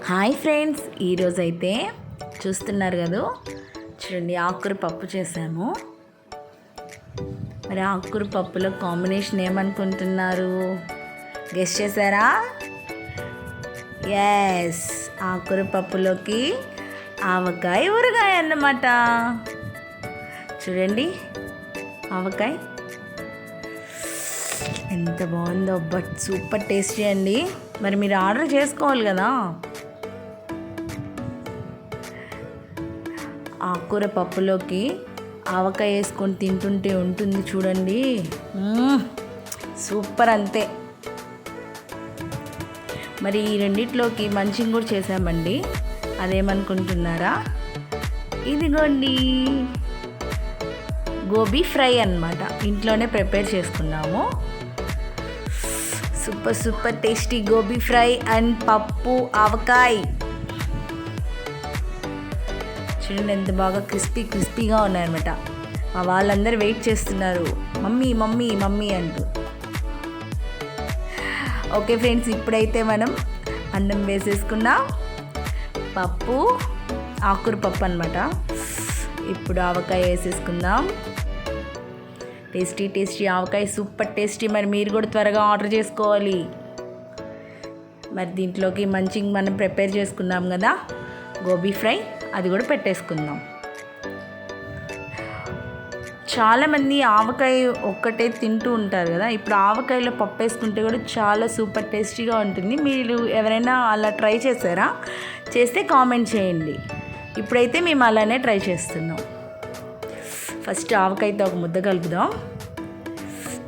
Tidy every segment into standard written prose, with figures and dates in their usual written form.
Hi friends, ఈరోజైతే చూస్తున్నారు కదా, చూడండి ఆకుకూర పప్పు చేసాము. మరి ఆకుకూర పప్పులో కాంబినేషన్ ఏమనుకుంటున్నారు? గెస్ చేశారా? ఎస్, ఆకుకూర పప్పులోకి ఆవకాయ ఊరగాయ అన్నమాట. చూడండి ఆవకాయ ఎంత బాగుందో, బట్ సూపర్ టేస్టీ అండి. మరి మీరు ఆర్డర్ చేసుకోవాలి కదా. ఆకుకూర పప్పులోకి ఆవకాయ వేసుకొని తింటుంటే ఉంటుంది చూడండి, సూపర్ అంతే. మరి ఈ రెండిట్లోకి మంచిగా కూడా చేసామండి. అదేమనుకుంటున్నారా? ఇదిగోండి గోబీ ఫ్రై అన్నమాట. ఇంట్లోనే ప్రిపేర్ చేసుకున్నాము. Super super tasty gobi fry and పప్పు ఆవకాయ. చూడండి ఎంత బాగా క్రిస్పీగా ఉన్నాయన్నమాట. మా వాళ్ళందరూ వెయిట్ చేస్తున్నారు, మమ్మీ మమ్మీ మమ్మీ అంటూ. ఓకే ఫ్రెండ్స్, ఇప్పుడైతే మనం అన్నం వేసేసుకున్నాం. పప్పు ఆకుకూర పప్పు అనమాట. ఇప్పుడు ఆవకాయ వేసేసుకుందాం. టేస్టీ ఆవకాయ, సూపర్ టేస్టీ. మరి మీరు కూడా త్వరగా ఆర్డర్ చేసుకోవాలి. మరి దీంట్లోకి మంచిగా మనం ప్రిపేర్ చేసుకున్నాం కదా గోబీ ఫ్రై, అది కూడా పెట్టేసుకుందాం. చాలామంది ఆవకాయ ఒక్కటే తింటూ ఉంటారు కదా, ఇప్పుడు ఆవకాయలో పప్పు వేసుకుంటే కూడా చాలా సూపర్ టేస్టీగా ఉంటుంది. మీరు ఎవరైనా అలా ట్రై చేశారా? చేస్తే కామెంట్ చేయండి. ఇప్పుడైతే మేము అలానే ట్రై చేస్తున్నాం. ఫస్ట్ ఆవకాయతో ఒక ముద్ద కలుపుదాం,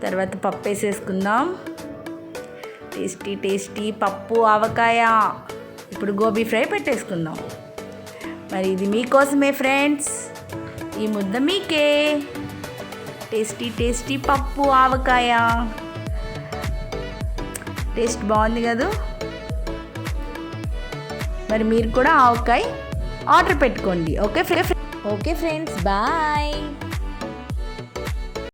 తర్వాత పప్పు వేసేసుకుందాం. టేస్టీ పప్పు ఆవకాయ. ఇప్పుడు గోబీ ఫ్రై పెట్టేసుకుందాం. మరి ఇది మీకోసమే ఫ్రెండ్స్, ఈ ముద్ద మీకే. టేస్టీ పప్పు ఆవకాయ. టేస్ట్ బాగుంది కదా. మరి మీరు కూడా ఆవకాయ ఆర్డర్ పెట్టుకోండి. Okay friends, bye.